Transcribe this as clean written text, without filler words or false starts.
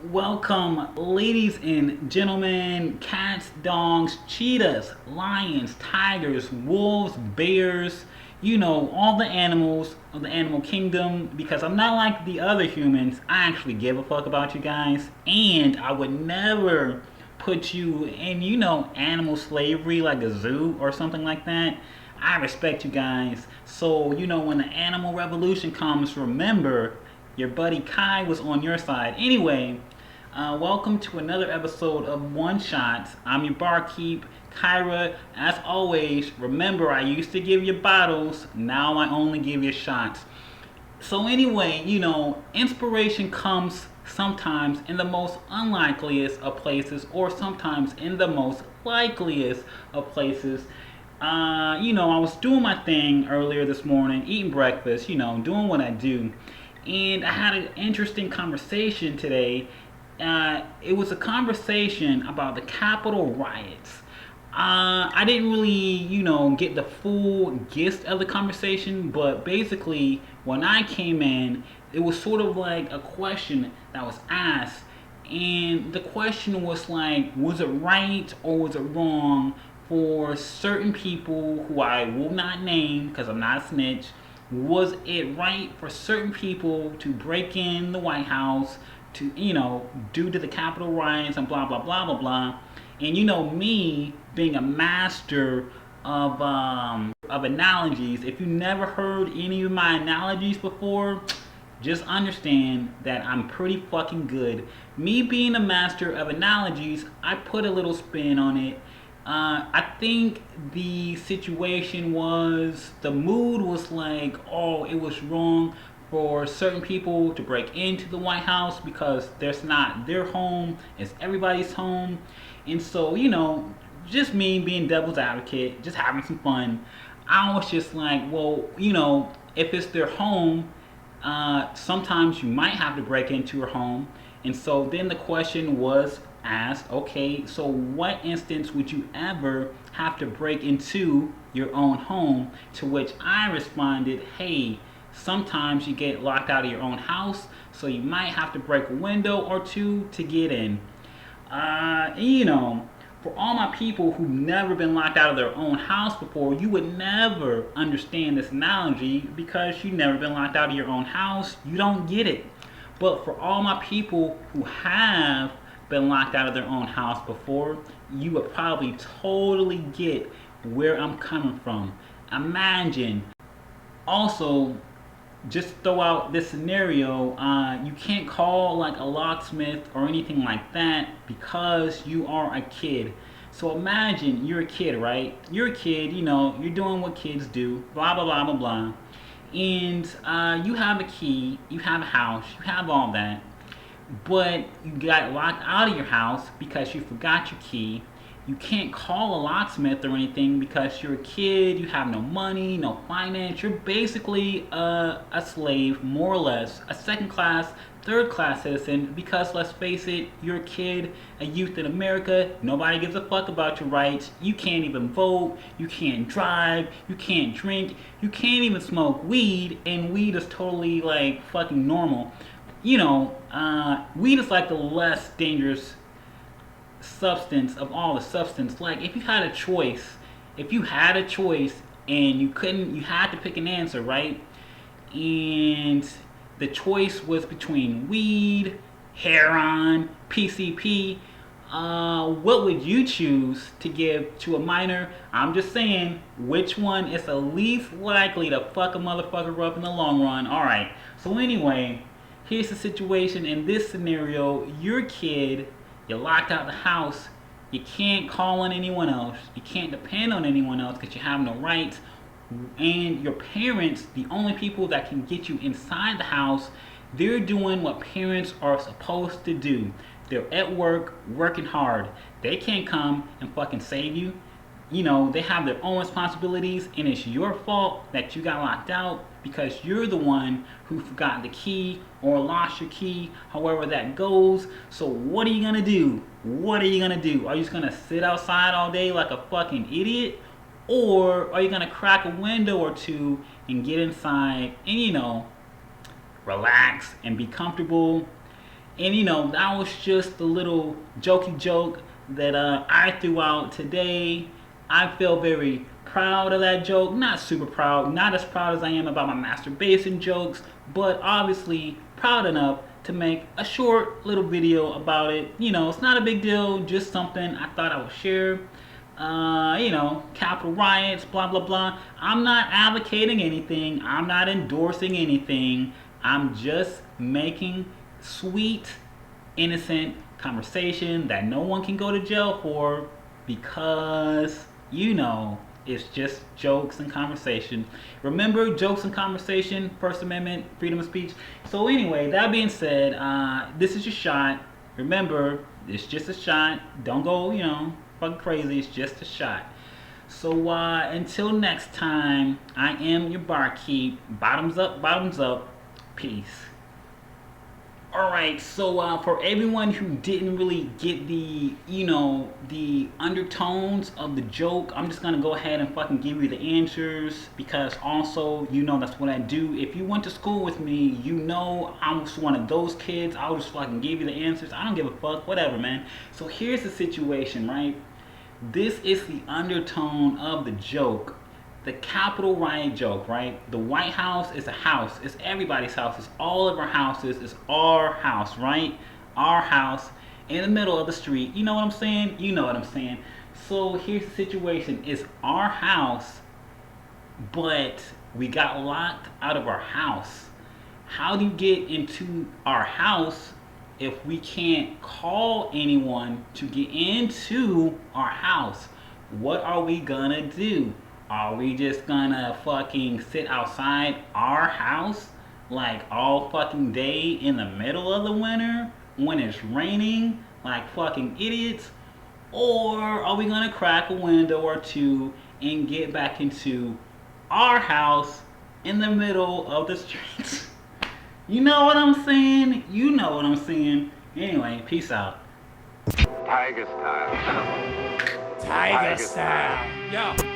Welcome, ladies and gentlemen, cats, dogs, cheetahs, lions, tigers, wolves, bears, all the animals of the animal kingdom. Because I'm not like the other humans, I actually give a fuck about you guys. And I would never put you in, animal slavery like a zoo or something like that. I respect you guys. So, when the animal revolution comes, remember your buddy Kai was on your side. Anyway, welcome to another episode of One Shots. I'm your barkeep, Kyra. As always, remember I used to give you bottles, now I only give you shots. So, anyway, inspiration comes sometimes in the most unlikeliest of places, or sometimes in the most likeliest of places. I was doing my thing earlier this morning, eating breakfast, doing what I do. And I had an interesting conversation today. It was a conversation about the Capitol riots. I didn't really, get the full gist of the conversation, but basically, when I came in, it was sort of like a question that was asked, and the question was like, was it right or was it wrong for certain people who I will not name because I'm not a snitch? Was it right for certain people to break in the White House to, due to the Capitol riots and blah blah blah blah blah? And me being a master of analogies. If you never heard any of my analogies before, just understand that I'm pretty fucking good. Me being a master of analogies, I put a little spin on it. I think the situation was, the mood was like, oh, it was wrong for certain people to break into the White House because there's not their home, it's everybody's home. And so, just me being devil's advocate, just having some fun, I was just like, well, if it's their home, sometimes you might have to break into your home. And so then the question was asked, okay, so what instance would you ever have to break into your own home? To which I responded, hey, sometimes you get locked out of your own house, so you might have to break a window or two to get in. For all my people who've never been locked out of their own house before, you would never understand this analogy because you've never been locked out of your own house. You don't get it. But for all my people who have been locked out of their own house before, you would probably totally get where I'm coming from. Imagine. Also, just throw out this scenario. You can't call like a locksmith or anything like that because you are a kid. So imagine you're a kid, right? You're a kid, you're doing what kids do, blah blah blah blah blah. And you have a key, you have a house, you have all that, but you got locked out of your house because you forgot your key. You can't call a locksmith or anything because you're a kid, you have no money, no finance. You're basically a slave, more or less, a second class, third class citizen because let's face it, you're a kid, a youth in America. Nobody gives a fuck about your rights. You can't even vote, you can't drive, you can't drink, you can't even smoke weed, and weed is totally like fucking normal. Weed is like the less dangerous substance of all the substance. Like if you had a choice and you had to pick an answer, right? And the choice was between weed, heroin, PCP. What would you choose to give to a minor? I'm just saying, which one is the least likely to fuck a motherfucker up in the long run? Alright, so anyway, here's the situation in this scenario. You're a kid, you're locked out of the house, you can't call on anyone else, you can't depend on anyone else because you have no rights, and your parents, the only people that can get you inside the house, they're doing what parents are supposed to do. They're at work, working hard. They can't come and fucking save you. They have their own responsibilities, and it's your fault that you got locked out because you're the one who forgot the key or lost your key, however that goes. So what are you gonna do? What are you gonna do? Are you just gonna sit outside all day like a fucking idiot? Or are you gonna crack a window or two and get inside and relax and be comfortable And you know, that was just a little jokey joke that I threw out today. I feel very proud of that joke. Not super proud, not as proud as I am about my masturbation jokes, but obviously proud enough to make a short little video about it. You know, it's not a big deal, just something I thought I would share. You know, Capitol riots, blah blah blah. I'm not advocating anything. I'm not endorsing anything. I'm just making sweet, innocent conversation that no one can go to jail for because, you know, it's just jokes and conversation. Remember, jokes and conversation, First Amendment, freedom of speech. So anyway, that being said, this is your shot. Remember, it's just a shot. Don't go, you know, fucking crazy. It's just a shot. So until next time, I am your barkeep. Bottoms up, bottoms up. Peace. Alright, so for everyone who didn't really get the, you know, the undertones of the joke, I'm just gonna go ahead and fucking give you the answers because also, you know, that's what I do. If you went to school with me, you know I'm just one of those kids. I'll just fucking give you the answers. I don't give a fuck, whatever, man. So here's the situation, right? This is the undertone of the joke. The Capitol riot joke, right? The White House is a house. It's everybody's house. It's all of our houses. It's our house, right? Our house in the middle of the street. You know what I'm saying? You know what I'm saying. So here's the situation. It's our house, but we got locked out of our house. How do you get into our house if we can't call anyone to get into our house? What are we gonna do? Are we just gonna fucking sit outside our house like all fucking day in the middle of the winter when it's raining like fucking idiots? Or are we gonna crack a window or two and get back into our house in the middle of the streets? You know what I'm saying? You know what I'm saying. Anyway, peace out. Tiger style. Tiger style. Yo.